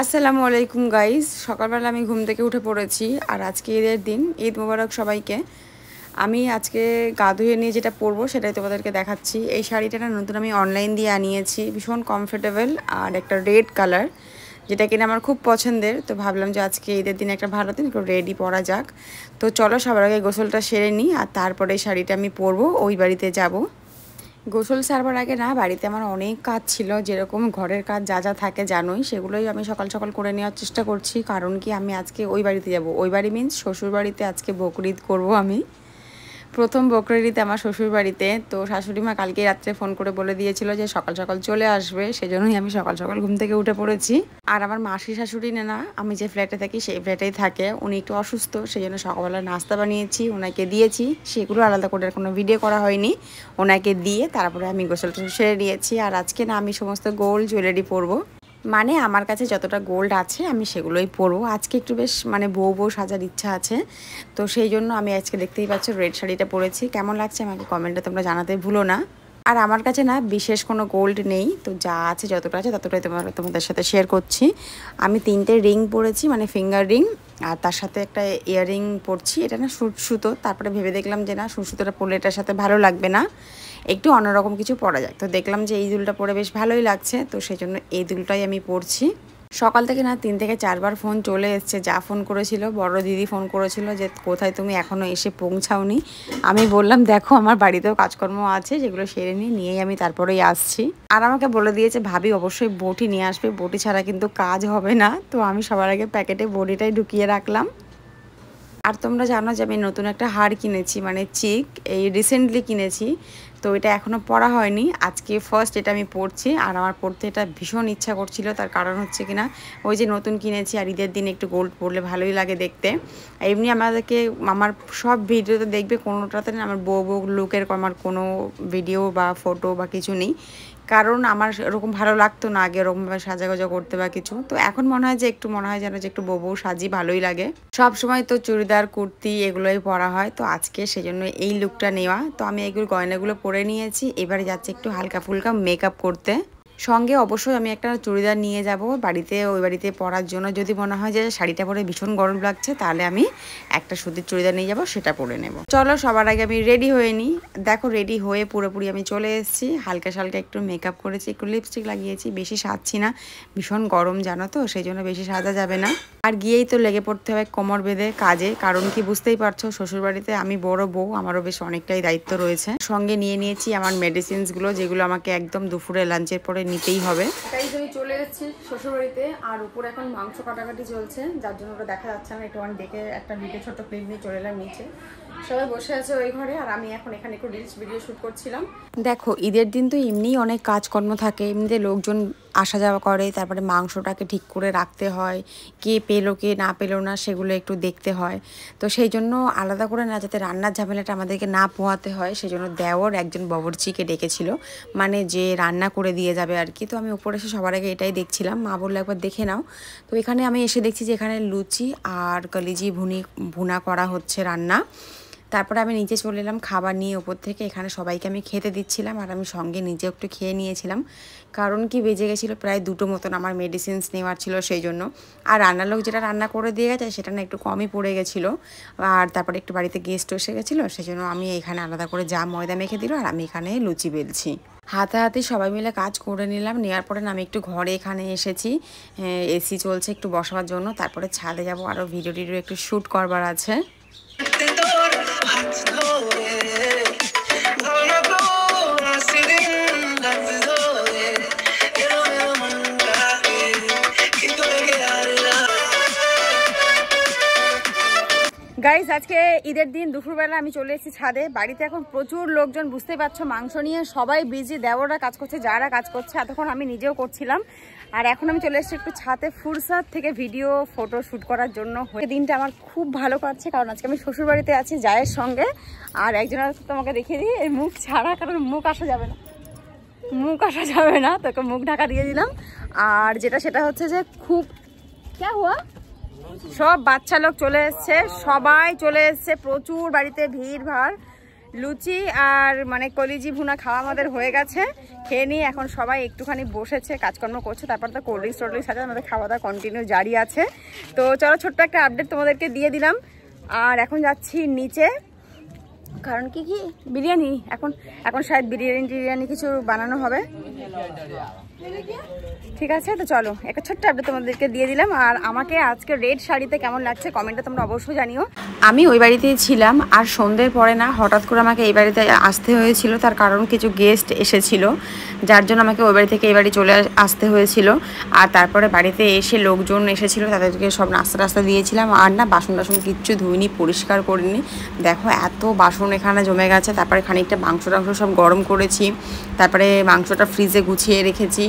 আসসালামু আলাইকুম গাইস, সকালবেলা আমি ঘুম থেকে উঠে পড়েছি। আর আজকে ঈদের দিন, ঈদ মোবারক সবাইকে। আমি আজকে গা ধুয়ে নিয়ে যেটা পরবো সেটাই তোমাদেরকে দেখাচ্ছি। এই শাড়িটা না নতুন আমি অনলাইন দিয়ে আনিয়েছি, ভীষণ কমফোর্টেবল আর একটা রেড কালার, যেটা কিনা আমার খুব পছন্দের। তো ভাবলাম যে আজকে ঈদের দিন একটা ভালো দিন, একটু রেডি পরা যাক। তো চলো সবার আগে গোসলটা সেরে নিই, আর তারপরে এই শাড়িটা আমি পরবো, ওই বাড়িতে যাব। গোসল সারবার আগে না বাড়িতে আমার অনেক কাজ ছিল, যেরকম ঘরের কাজ যা যা থাকে জানোই, সেগুলোই আমি সকাল সকাল করে নেওয়ার চেষ্টা করছি। কারণ কি, আমি আজকে ওই বাড়িতে যাব। ওই বাড়ি মিন্স শ্বশুর বাড়িতে আজকে বকরিদ করব আমি। প্রথম বকরিদ আমার শ্বশুর বাড়িতে। তো শাশুড়ি মা কালকে রাত্রে ফোন করে বলে দিয়েছিল যে সকাল সকাল চলে আসবে, সেজন্যই আমি সকাল সকাল ঘুম থেকে উঠে পড়েছি। আর আমার মাসি শাশুড়ি না, আমি যে ফ্ল্যাটে থাকি সেই ফ্ল্যাটেই থাকে, উনি একটু অসুস্থ, সেই জন্য সকালবেলা নাস্তা বানিয়েছি, ওনাকে দিয়েছি। সেগুলো আলাদা করে কোনো ভিডিও করা হয়নি। ওনাকে দিয়ে তারপরে আমি গোসলটা সেরে নিয়েছি। আর আজকে না আমি সমস্ত গোল্ড জুয়েলারি পরবো, মানে আমার কাছে যতটা গোল্ড আছে আমি সেগুলোই পরবো। আজকে একটু বেশ মানে বউ সাজার ইচ্ছা আছে, তো সেই জন্য আমি আজকে দেখতেই পাচ্ছ রেড শাড়িটা পরেছি। কেমন লাগছে আমাকে কমেন্টে তোমরা জানাতে ভুলো না। আর আমার কাছে না বিশেষ কোনো গোল্ড নেই, তো যা আছে যতটা আছে ততটাই তোমাদের সাথে শেয়ার করছি। আমি 3টে রিং পরেছি, মানে ফিঙ্গার রিং, আর তার সাথে একটা ইয়াররিং পরছি। এটা না সুতো, তারপরে ভেবে দেখলাম যে না সুতোটা পরলে এটার সাথে ভালো লাগবে না, একটু অন্যরকম কিছু পরা যায়। তো দেখলাম যে এই দুলটা পরে বেশ ভালোই লাগছে, তো সেই জন্য এই দুলটাই আমি পরছি। সকাল থেকে না 3 থেকে 4 বার ফোন চলে এসছে। যা ফোন করেছিল, বড় দিদি ফোন করেছিল যে কোথায় তুমি, এখনও এসে পৌঁছাওনি। আমি বললাম দেখো আমার বাড়িতেও কাজকর্ম আছে, যেগুলো সেরে নিয়েই আমি তারপরেই আসছি। আর আমাকে বলে দিয়েছে ভাবি অবশ্যই বটি নিয়ে আসবে, বটি ছাড়া কিন্তু কাজ হবে না। তো আমি সবার আগে প্যাকেটে বটিটাই ঢুকিয়ে রাখলাম। আর তোমরা জানো যে আমি নতুন একটা হার কিনেছি, মানে চিক, এই রিসেন্টলি কিনেছি। তো এটা এখনও পরা হয়নি, আজকে ফার্স্ট এটা আমি পরছি। আর আমার পরতে এটা ভীষণ ইচ্ছা করছিল, তার কারণ হচ্ছে কিনা ওই যে নতুন কিনেছি, আর ঈদের দিন একটু গোল্ড পরলে ভালোই লাগে দেখতে। এমনি আমাদেরকে আমার সব ভিডিওতে দেখবে কোনোটাতে না আমার বউ লুকের আমার কোনো ভিডিও বা ফটো বা কিছু নেই, কারণ আমার এরকম ভালো লাগতো না আগে এরকমভাবে সাজাগোজা করতে বা কিছু। তো এখন মনে হয় যে একটু যেন যে একটু বউ সাজি, ভালোই লাগে। সব সময় তো চুড়িদার কুর্তি এগুলোই পরা হয়, তো আজকে সেজন্য এই লুকটা নেওয়া। তো আমি এগুলো গয়নাগুলো পরে নিয়েছি, এবারে যাচ্ছে একটু হালকা ফুলকা মেকআপ করতে। সঙ্গে অবশ্যই আমি একটা চুড়িদার নিয়ে যাব বাড়িতে, ওই বাড়িতে পরার জন্য। যদি মনে হয় যে শাড়িটা পরে ভীষণ গরম লাগছে, তাহলে আমি একটা সুতির চুড়িদার নিয়ে যাব, সেটা পরে নেব। চলো সবার আগে আমি রেডি হয়ে নিই। দেখো রেডি হয়ে পুরোপুরি আমি চলে এসেছি। হালকা একটু মেকআপ করেছি, একটু লিপস্টিক লাগিয়েছি, বেশি সাজছি না, ভীষণ গরম জানো তো, সেই জন্য বেশি সাজা যাবে না। আর গিয়েই তো লেগে পড়তে হবে কোমর বেঁধে কাজে, কারণ কি বুঝতেই পারছো শ্বশুরবাড়িতে আমি বড় বউ, আমারও বেশ অনেকটাই দায়িত্ব রয়েছে। সঙ্গে নিয়ে নিয়েছি আমার মেডিসিনসগুলো, যেগুলো আমাকে একদম দুপুরে লাঞ্চের পরে নিতেই হবে। তাই আমি চলে এসেছি শ্বশুরবাড়িতে, আর উপরে এখন মাংস কাটাকাটি চলছে, যার জন্য ওটা দেখা যাচ্ছে না। একটু দেখে একটা ভিডিও ছোট্ট ক্লিপ নিয়ে চলে এলাম নিচে। সবাই বসে আছে ওই ঘরে, আর আমি এখন এখানে একটু রিলস ভিডিও শ্যুট করছিলাম। দেখো ঈদের দিন তো এমনিই অনেক কাজকর্ম থাকে, এমনিতে লোকজন আসা যাওয়া করে, তারপরে মাংসটাকে ঠিক করে রাখতে হয়, কে পেলো কে না পেলো না সেগুলো একটু দেখতে হয়। তো সেই জন্য আলাদা করে না, যাতে রান্নার ঝামেলাটা আমাদেরকে না পোহাতে হয়, সেই জন্য দেওর একজন বাবুর্চিকে ডেকেছিল, মানে যে রান্না করে দিয়ে যাবে আর কি। তো আমি উপরে এসে সবার আগে এটাই দেখছিলাম, মা বললো একবার দেখে নাও। তো এখানে আমি এসে দেখছি যে এখানে লুচি আর কলিজি ভুনা করা হচ্ছে রান্না। তারপরে আমি নিচে চলে এলাম খাবার নিয়ে ওপর থেকে, এখানে সবাইকে আমি খেতে দিচ্ছিলাম, আর আমি সঙ্গে নিজেও একটু খেয়ে নিয়েছিলাম। কারণ কি বেজে গেছিলো প্রায় 2টো মতন, আমার মেডিসিনস নেওয়ার ছিল সেই জন্য। আর রান্নার লোক যেটা রান্না করে দিয়ে গেছে সেটা না একটু কমই পড়ে গেছিলো। আর তারপরে একটু বাড়িতে গেস্ট এসে গেছিলো, সেই জন্য আমি এখানে আলাদা করে যা ময়দা মেখে দিল, আর আমি এখানে লুচি বেলছি। হাতাহাতি সবাই মিলে কাজ করে নিলাম। নেওয়ার পরে আমি একটু ঘরে এখানে এসেছি, এসি চলছে একটু বসাবার জন্য। তারপরে ছাদে যাব, আরও ভিডিও একটু শ্যুট করবার আছে। গাইজ আজকে ঈদের দিন দুপুরবেলা আমি চলে এসেছি ছাদে। বাড়িতে এখন প্রচুর লোকজন, বুঝতে পারছো, মাংস নিয়ে সবাই বিজি, দেওররা কাজ করছে, যারা কাজ করছে, এতক্ষণ আমি নিজেও করছিলাম। আর এখন আমি চলে এসেছি একটু ছাদে ফুরসাদ থেকে ভিডিও ফটো শ্যুট করার জন্য। দিনটা আমার খুব ভালো কাটছে, কারণ আজকে আমি শ্বশুরবাড়িতে আছি জায়ের সঙ্গে। আর একজনের তোমাকে দেখিয়ে দিই, এই মুখ ছাড়া, কারণ মুখ আসা যাবে না, তোকে মুখ ঢাকা দিয়ে দিলাম। আর সেটা হচ্ছে যে খুব সব বাচ্চা লোক চলে এসছে, সবাই চলে এসছে, প্রচুর বাড়িতে ভিড় ভাড়। লুচি আর মানে কলিজি ভুনা খাওয়া আমাদের হয়ে গেছে। খেয়ে নিয়ে এখন সবাই একটুখানি বসেছে, কাজকর্ম করছে, তারপর তো কোল্ড ড্রিঙ্কস আছে, আমাদের খাওয়া দাওয়া কন্টিনিউ জারি আছে। তো চলো ছোট্ট একটা আপডেট তোমাদেরকে দিয়ে দিলাম। আর এখন যাচ্ছি নিচে, কারণ কি বিরিয়ানি এখন এখন শায়দ বিরিয়ানি কিছু বানানো হবে। ঠিক আছে, তো চলো একটা ছোট্ট আপডেট তোমাদেরকে দিয়ে দিলাম। আর আমাকে আজকে রেড শাড়িতে কেমন লাগছে কমেন্টে তোমরা অবশ্যই জানিও। আমি ওই বাড়িতেই ছিলাম, আর সন্ধ্যের পরে না হঠাৎ করে আমাকে এই বাড়িতে আসতে হয়েছিল, তার কারণ কিছু গেস্ট এসেছিল, যার জন্য আমাকে ওই বাড়ি থেকে এই বাড়ি চলে আসতে হয়েছিল। আর তারপরে বাড়িতে এসে লোকজন এসেছিল, তাদেরকে সব নাস্তা দিয়েছিলাম। আর না বাসন কিচ্ছু ধুইনি, পরিষ্কার করিনি। দেখো এত বাসন এখানে জমে গেছে। তারপরে খানিকটা মাংস সব গরম করেছি, তারপরে মাংসটা ফ্রিজে গুছিয়ে রেখেছি।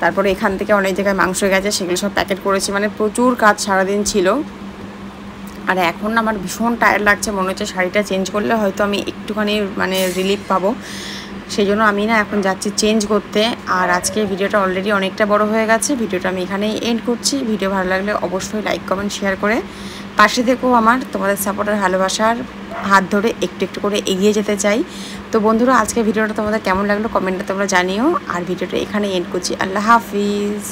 তারপরে এখান থেকে অনেক জায়গায় মাংস গেছে, সেগুলো সব প্যাকেট করেছি। মানে প্রচুর কাজ সারাদিন ছিল। আর এখন আমার ভীষণ টায়ার্ড লাগছে, মনে হচ্ছে শাড়িটা চেঞ্জ করলে হয়তো আমি একটুখানি মানে রিলিফ পাবো। সেই জন্য আমি না এখন যাচ্ছি চেঞ্জ করতে। আর আজকে ভিডিওটা অলরেডি অনেকটা বড় হয়ে গেছে, ভিডিওটা আমি এখানেই এন্ড করছি। ভিডিও ভালো লাগলে অবশ্যই লাইক কমেন্ট শেয়ার করে পাশে থেকেও আমার তোমাদের সাপোর্টার ভালোবাসার হাত ধরে একটু করে এগিয়ে যেতে চাই। তো বন্ধুরা, আজকে ভিডিওটা তোমাদের কেমন লাগলো কমেন্টে তোমরা জানিও। আর ভিডিওটা এখানে এন্ড করছি। আল্লাহ হাফিজ।